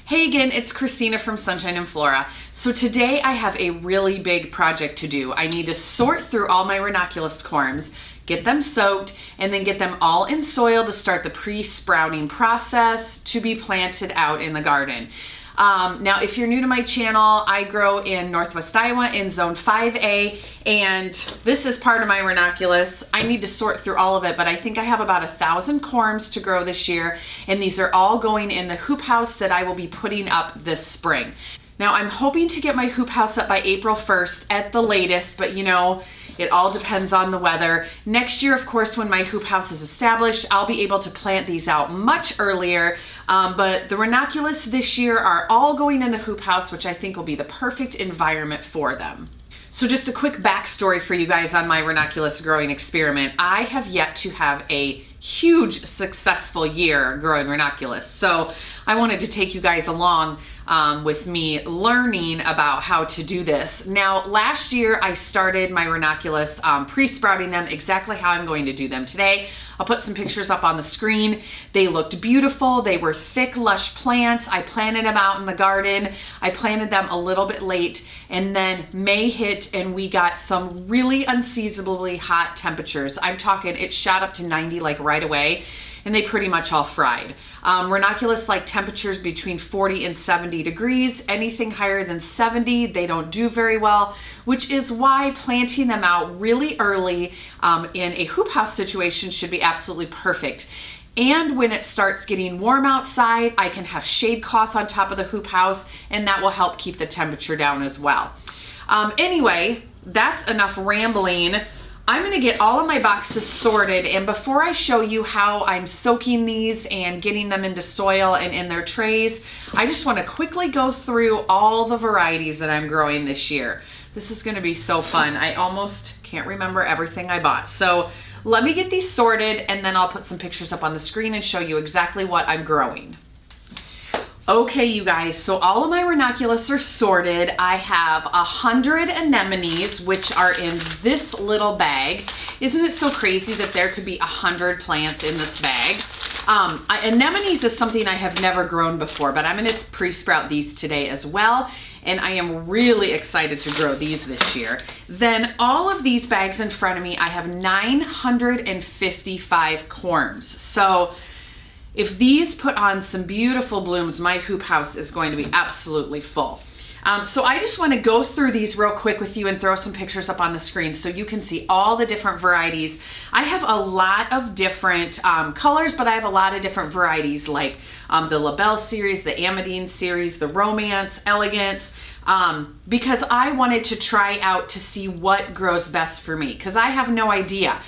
Hey again, it's Christina from Sunshine and Flora. So today I have a really big project to do. I need to sort through all my ranunculus corms, get them soaked, and then get them all in soil to start the pre-sprouting process to be planted out in the garden. Now, if you're new to my channel, I grow in Northwest Iowa in Zone 5A, and this is part of my ranunculus. I need to sort through all of it, but I think I have about 1,000 corms to grow this year, and these are all going in the hoop house that I will be putting up this spring. Now, I'm hoping to get my hoop house up by April 1st at the latest, but you know, it all depends on the weather. Next year, of course, when my hoop house is established, I'll be able to plant these out much earlier. But the ranunculus this year are all going in the hoop house, which I think will be the perfect environment for them. So just a quick backstory for you guys on my ranunculus growing experiment. I have yet to have a huge successful year growing ranunculus. So I wanted to take you guys along with me learning about how to do this. Now, last year I started my ranunculus pre-sprouting them exactly how I'm going to do them today. I'll put some pictures up on the screen. They looked beautiful. They were thick, lush plants. I planted them out in the garden. I planted them a little bit late, and then May hit and we got some really unseasonably hot temperatures. I'm talking, it shot up to 90 like right away, and they pretty much all fried. Ranunculus like temperatures between 40 and 70 degrees. Anything higher than 70, they don't do very well, which is why planting them out really early in a hoop house situation should be absolutely perfect. And when it starts getting warm outside, I can have shade cloth on top of the hoop house, and that will help keep the temperature down as well. Anyway, that's enough rambling. I'm gonna get all of my boxes sorted, and before I show you how I'm soaking these and getting them into soil and in their trays, I just wanna quickly go through all the varieties that I'm growing this year. This is gonna be so fun. I almost can't remember everything I bought. So let me get these sorted, and then I'll put some pictures up on the screen and show you exactly what I'm growing. Okay, you guys, so all of my ranunculus are sorted. I have 100 anemones, which are in this little bag. Isn't it so crazy that there could be 100 plants in this bag? Anemones is something I have never grown before, but I'm gonna pre-sprout these today as well. And I am really excited to grow these this year. Then all of these bags in front of me, I have 955 corms. So if these put on some beautiful blooms, my hoop house is going to be absolutely full. So I just want to go through these real quick with you and throw some pictures up on the screen so you can see all the different varieties. I have a lot of different colors, but I have a lot of different varieties like the LaBelle series, the Amadine series, the Romance, Elegance, because I wanted to try out to see what grows best for me, because I have no idea.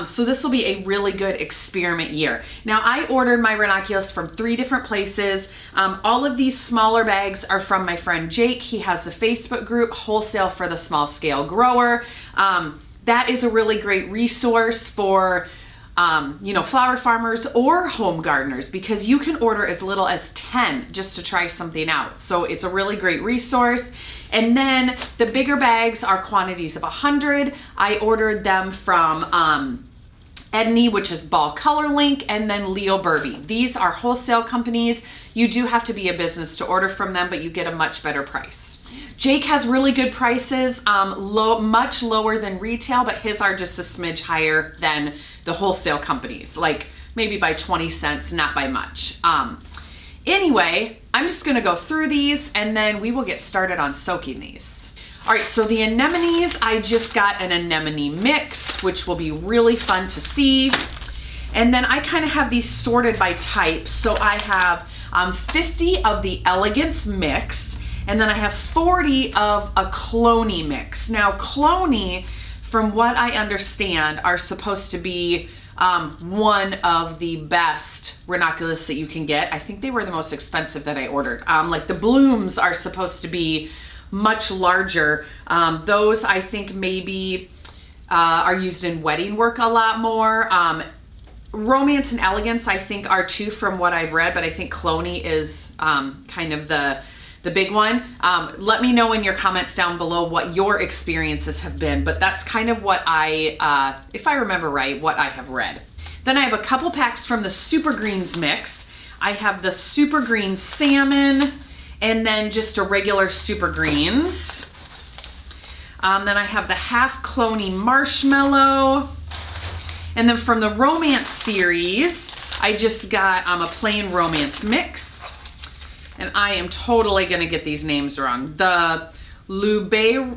So this will be a really good experiment year. Now, I ordered my ranunculus from 3 different places. All of these smaller bags are from my friend Jake. He has the Facebook group, Wholesale for the Small Scale Grower. That is a really great resource for you know, flower farmers or home gardeners, because you can order as little as 10 just to try something out. So it's a really great resource. And then the bigger bags are quantities of 100. I ordered them from Edney, which is Ball Color Link, and then Leo Burby. These are wholesale companies. You do have to be a business to order from them, but you get a much better price. Jake has really good prices, much lower than retail, but his are just a smidge higher than the wholesale companies, like maybe by 20 cents, not by much. Anyway, I'm just gonna go through these and then we will get started on soaking these. All right, so the anemones, I just got an anemone mix, which will be really fun to see. And then I kind of have these sorted by type. So I have 50 of the Elegance mix, and then I have 40 of a cloney mix. Now, cloney, from what I understand, are supposed to be one of the best ranunculus that you can get. I think they were the most expensive that I ordered. Like the blooms are supposed to be much larger. Those I think maybe are used in wedding work a lot more. Romance and Elegance I think are too, from what I've read, but I think cloney is kind of the big one. Let me know in your comments down below what your experiences have been, but that's kind of what if I remember right, what I have read. Then I have a couple packs from the Super Greens mix. I have the super green salmon, and then just a regular super greens. Then I have the half cloney marshmallow. And then from the romance series, I just got a plain romance mix. And I am totally gonna get these names wrong. The Luberis,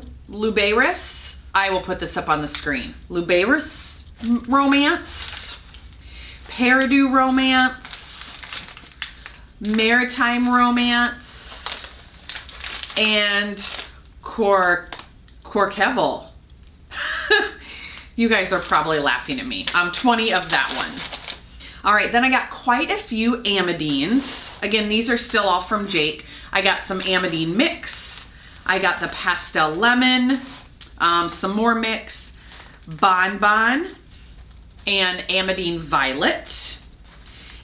I will put this up on the screen. Luberis romance, Peridou romance, Maritime romance, and Corkeval. You guys are probably laughing at me. 20 of that one. All right, then I got quite a few Amadines. Again, these are still all from Jake. I got some Amadine mix. I got the pastel lemon, some more mix, Bonbon, and Amadine violet.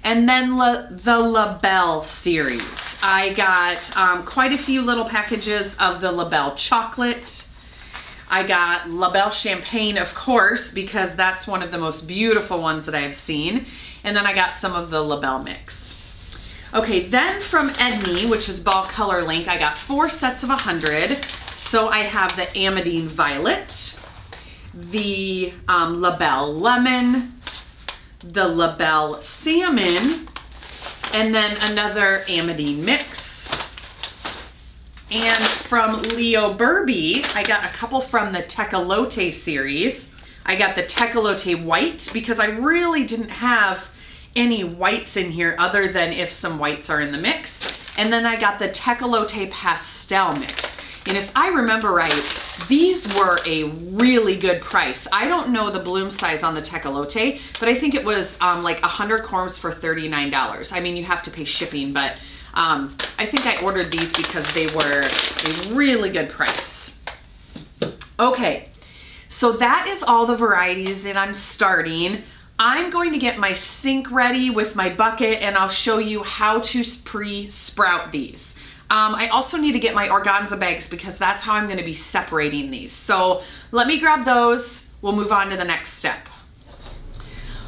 And then the La Belle series. I got quite a few little packages of the La Belle chocolate. I got La Belle champagne, of course, because that's one of the most beautiful ones that I have seen. And then I got some of the La Belle mix. Okay, then from Edney, which is Ball Color Link, I got 4 sets of 100. So I have the Amadine violet, the La Belle lemon, the La Belle salmon, and then another Amadine mix. And from Leo Burby, I got a couple from the Tecolote series. I got the Tecolote white because I really didn't have any whites in here other than if some whites are in the mix. And then I got the Tecolote pastel mix. And if I remember right, these were a really good price. I don't know the bloom size on the Tecolote, but I think it was like 100 corms for $39. I mean, you have to pay shipping, but I think I ordered these because they were a really good price. Okay, so that is all the varieties that I'm starting. I'm going to get my sink ready with my bucket and I'll show you how to pre-sprout these. I also need to get my organza bags because that's how I'm going to be separating these. So let me grab those. We'll move on to the next step.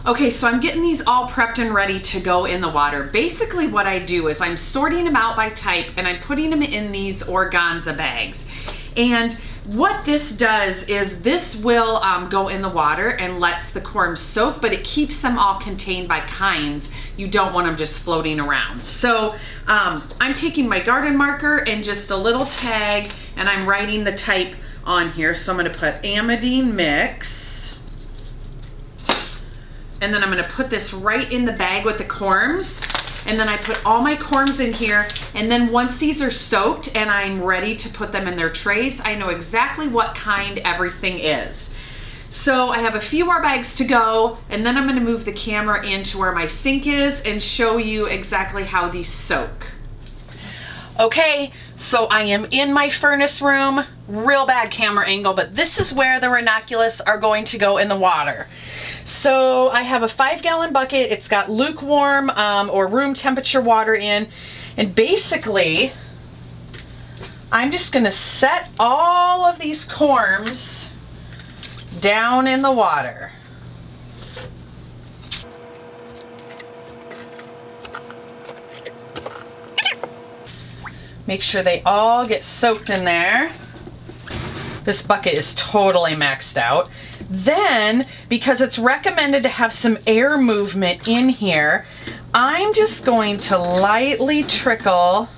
Okay, so I'm getting these all prepped and ready to go in the water. Basically what I do is I'm sorting them out by type and I'm putting them in these organza bags. And what this does is this will go in the water and lets the corms soak, but it keeps them all contained by kinds. You don't want them just floating around. So I'm taking my garden marker and just a little tag and I'm writing the type on here. So I'm gonna put Amadine mix. And then I'm gonna put this right in the bag with the corms. And then I put all my corms in here. And then once these are soaked and I'm ready to put them in their trays, I know exactly what kind everything is. So I have a few more bags to go. And then I'm gonna move the camera into where my sink is and show you exactly how these soak. Okay, so I am in my furnace room. Real bad camera angle, but this is where the ranunculus are going to go in the water. So I have a 5-gallon bucket. It's got lukewarm or room temperature water in. And basically, I'm just gonna set all of these corms down in the water. Make sure they all get soaked in there. This bucket is totally maxed out. Then, because it's recommended to have some air movement in here, I'm just going to lightly trickle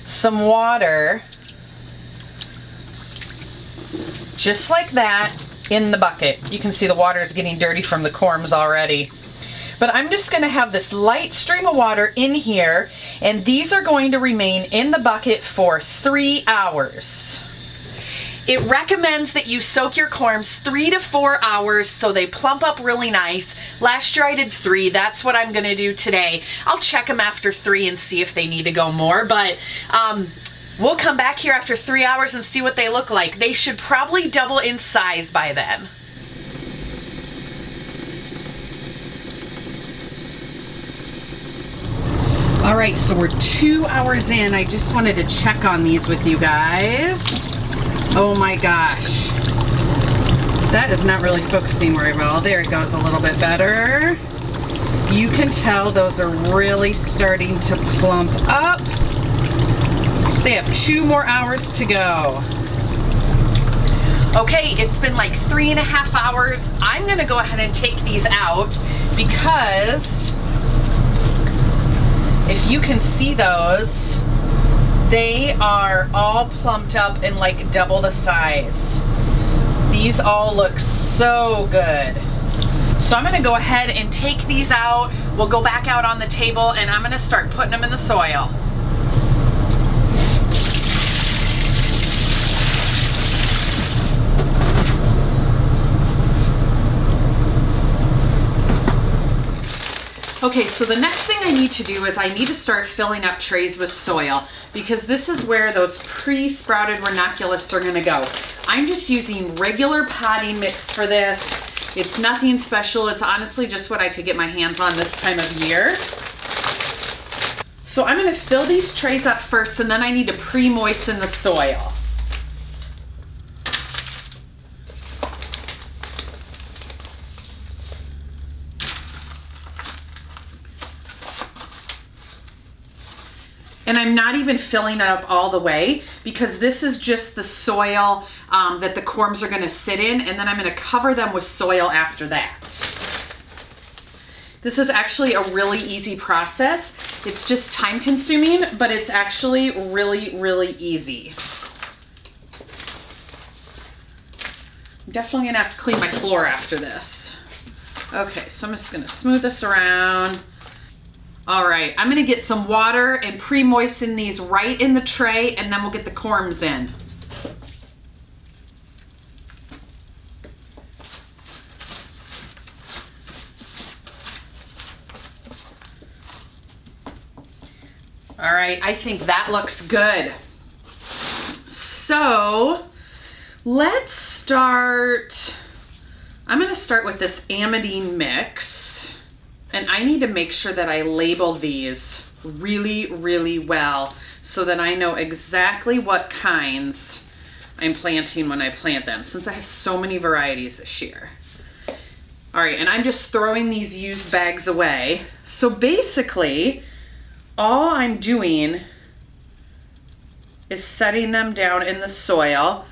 some water, just like that, in the bucket. You can see the water is getting dirty from the corms already. But I'm just gonna have this light stream of water in here, and these are going to remain in the bucket for 3 hours. It recommends that you soak your corms 3 to 4 hours so they plump up really nice. Last year I did 3, that's what I'm gonna do today. I'll check them after 3 and see if they need to go more, but we'll come back here after 3 hours and see what they look like. They should probably double in size by then. All right, so we're 2 hours in. I just wanted to check on these with you guys. Oh my gosh. That is not really focusing very well. There it goes a little bit better. You can tell those are really starting to plump up. They have 2 more hours to go. Okay, it's been like 3.5 hours. I'm gonna go ahead and take these out because if you can see those, they are all plumped up and like double the size. These all look so good. So I'm gonna go ahead and take these out. We'll go back out on the table and I'm gonna start putting them in the soil. Okay, so the next thing I need to do is I need to start filling up trays with soil because this is where those pre-sprouted ranunculus are gonna go. I'm just using regular potting mix for this. It's nothing special. It's honestly just what I could get my hands on this time of year. So I'm gonna fill these trays up first and then I need to pre-moisten the soil. And I'm not even filling it up all the way because this is just the soil that the corms are gonna sit in, and then I'm gonna cover them with soil after that. This is actually a really easy process. It's just time consuming, but it's actually really, really easy. I'm definitely gonna have to clean my floor after this. Okay, so I'm just gonna smooth this around. All right, I'm gonna get some water and pre-moisten these right in the tray and then we'll get the corms in. All right, I think that looks good. So let's start. I'm gonna start with this Anemone mix. And I need to make sure that I label these really, really well so that I know exactly what kinds I'm planting when I plant them, since I have so many varieties this year. All right, and I'm just throwing these used bags away. So basically, all I'm doing is setting them down in the soil.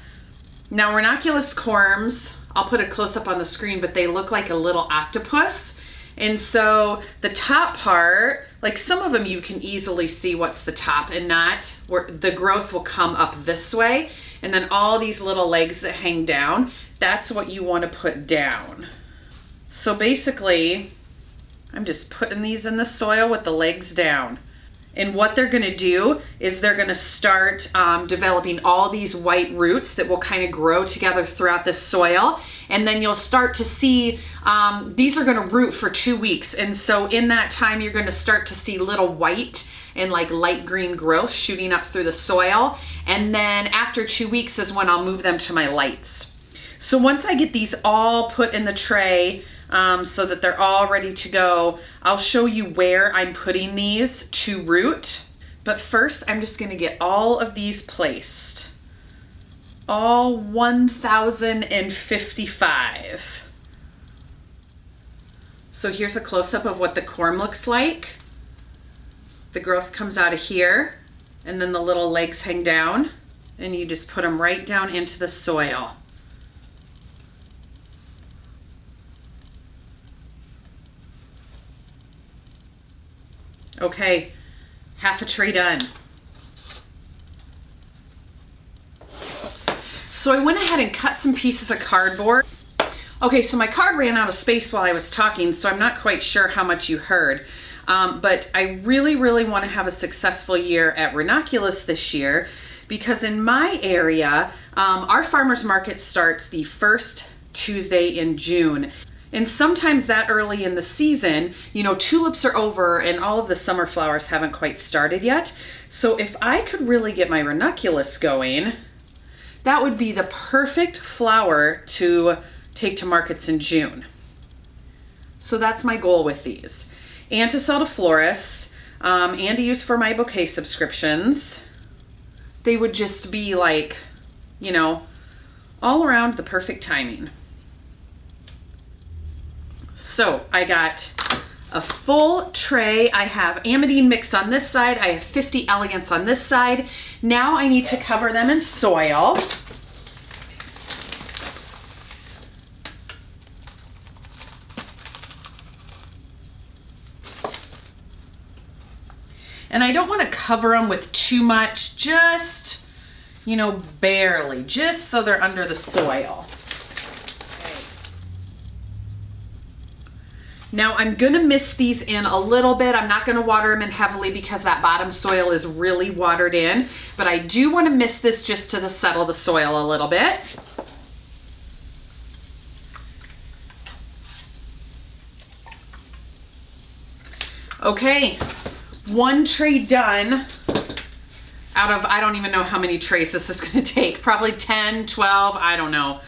Now, ranunculus corms, I'll put a close-up on the screen, but they look like a little octopus. And so the top part, like some of them you can easily see what's the top and not, where the growth will come up this way. And then all these little legs that hang down, that's what you want to put down. So basically, I'm just putting these in the soil with the legs down. And what they're gonna do is they're gonna start developing all these white roots that will kind of grow together throughout the soil. And then you'll start to see, these are gonna root for 2 weeks. And so in that time, you're gonna start to see little white and like light green growth shooting up through the soil. And then after 2 weeks is when I'll move them to my lights. So once I get these all put in the tray, so that they're all ready to go, I'll show you where I'm putting these to root. But first, I'm just gonna get all of these placed. All 1,055. So here's a close-up of what the corm looks like. The growth comes out of here, and then the little legs hang down, and you just put them right down into the soil. Okay, half a tray done. So I went ahead and cut some pieces of cardboard. Okay, so my card ran out of space while I was talking, so I'm not quite sure how much you heard. But I really, really want to have a successful year at Ranunculus this year because in my area, our farmer's market starts the first Tuesday in June. And sometimes that early in the season, you know, tulips are over and all of the summer flowers haven't quite started yet. So if I could really get my ranunculus going, that would be the perfect flower to take to markets in June. So that's my goal with these. And to sell to florists, and to use for my bouquet subscriptions. They would just be like, you know, all around the perfect timing. So I got a full tray. I have Amadine Mix on this side. I have 50 Elegance on this side. Now I need to cover them in soil. And I don't want to cover them with too much, just, you know, barely, just so they're under the soil. Now I'm gonna mist these in a little bit. I'm not gonna water them in heavily because that bottom soil is really watered in, but I do wanna mist this just to settle the soil a little bit. Okay, one tray done out of, I don't even know how many trays this is gonna take, probably 10, 12, I don't know.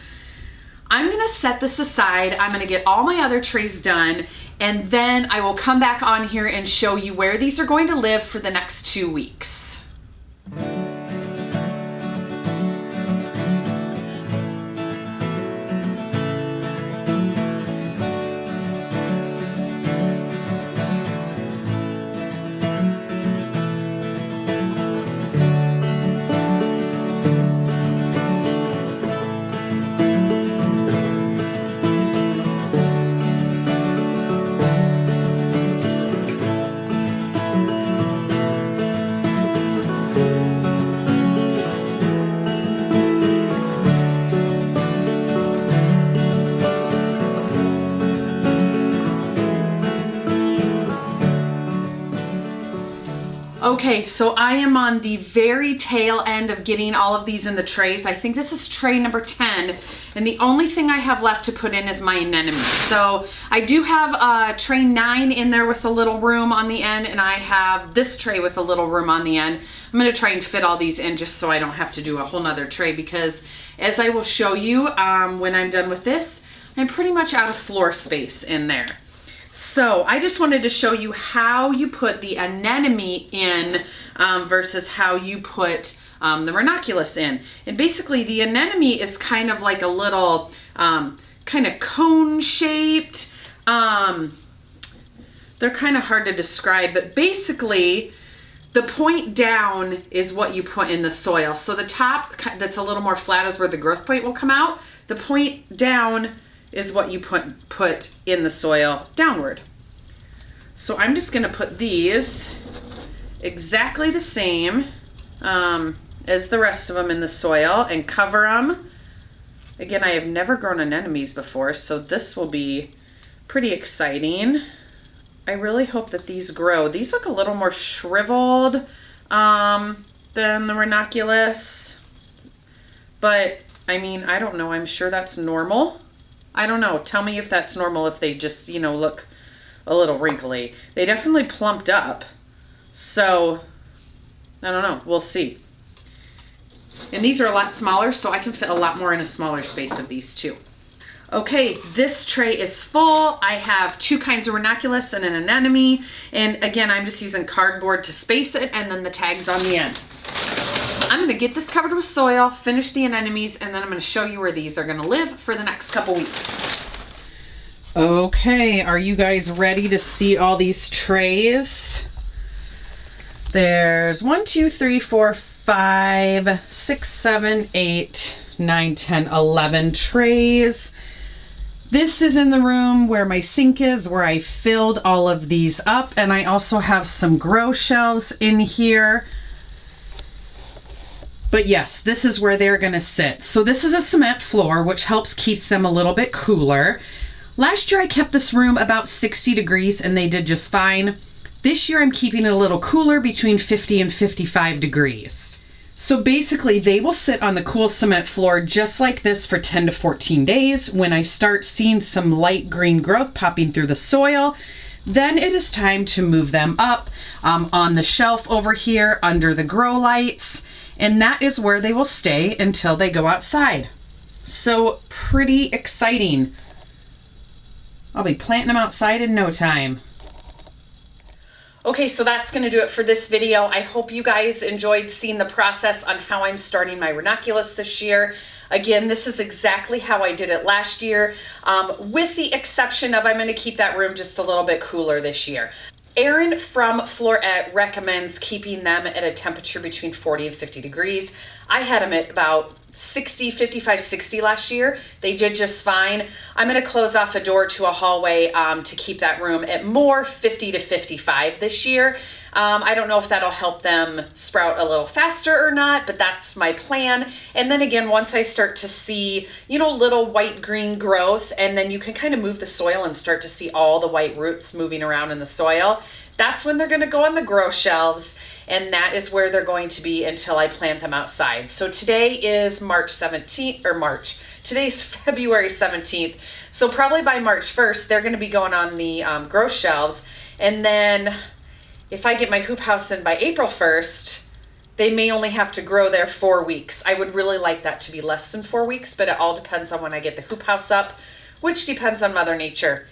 I'm gonna set this aside. I'm gonna get all my other trays done, and then I will come back on here and show you where these are going to live for the next 2 weeks. Okay, so I am on the very tail end of getting all of these in the trays. I think this is tray number 10, and the only thing I have left to put in is my anemone. So I do have tray 9 in there with a little room on the end, and I have this tray with a little room on the end. I'm gonna try and fit all these in just so I don't have to do a whole nother tray, because as I will show you when I'm done with this, I'm pretty much out of floor space in there. So I just wanted to show you how you put the anemone in versus how you put the ranunculus in. And basically the anemone is kind of like a little kind of cone shaped. They're kind of hard to describe, but basically the point down is what you put in the soil. So the top that's a little more flat is where the growth point will come out. The point down is what you put in the soil downward. So I'm just gonna put these exactly the same as the rest of them in the soil and cover them. Again, I have never grown anemones before, so this will be pretty exciting. I really hope that these grow. These look a little more shriveled than the ranunculus, but I mean, I don't know, I'm sure that's normal. I don't know. Tell me if that's normal, if they just, you know, look a little wrinkly. They definitely plumped up. So, I don't know. We'll see. And these are a lot smaller, so I can fit a lot more in a smaller space of these too. Okay, this tray is full. I have 2 kinds of ranunculus and an anemone. And again, I'm just using cardboard to space it, and then the tags on the end. I'm gonna get this covered with soil, finish the anemones, and then I'm gonna show you where these are gonna live for the next couple weeks. Okay, are you guys ready to see all these trays? There's 1, 2, 3, 4, 5, 6, 7, 8, 9, 10, 11 trays. This is in the room where my sink is, where I filled all of these up, and I also have some grow shelves in here. But yes, this is where they're gonna sit. So this is a cement floor, which helps keeps them a little bit cooler. Last year I kept this room about 60 degrees and they did just fine. This year I'm keeping it a little cooler, between 50 and 55 degrees. So basically they will sit on the cool cement floor just like this for 10 to 14 days. When I start seeing some light green growth popping through the soil, then it is time to move them up on the shelf over here under the grow lights. And that is where they will stay until they go outside. So pretty exciting. I'll be planting them outside in no time. Okay, so that's going to do it for this video. I hope you guys enjoyed seeing the process on how I'm starting my ranunculus this year. Again, this is exactly how I did it last year, with the exception of I'm going to keep that room just a little bit cooler this year. Erin from Flora recommends keeping them at a temperature between 40 and 50 degrees. I had them at about 60, 55, 60 last year. They did just fine. I'm going to close off a door to a hallway to keep that room at more 50 to 55 this year. I don't know if that'll help them sprout a little faster or not, but that's my plan. And then again, once I start to see, you know, little white green growth, and then you can kind of move the soil and start to see all the white roots moving around in the soil, that's when they're going to go on the grow shelves, and that is where they're going to be until I plant them outside. So today is today's February 17th. So probably by March 1st, they're going to be going on the grow shelves. And then if I get my hoop house in by April 1st, they may only have to grow there 4 weeks. I would really like that to be less than 4 weeks, but it all depends on when I get the hoop house up, which depends on Mother Nature.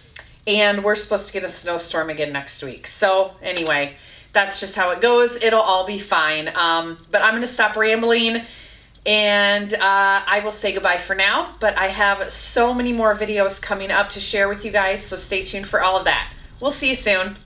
And we're supposed to get a snowstorm again next week. So anyway, that's just how it goes. It'll all be fine. But I'm going to stop rambling, and I will say goodbye for now. But I have so many more videos coming up to share with you guys, so stay tuned for all of that. We'll see you soon.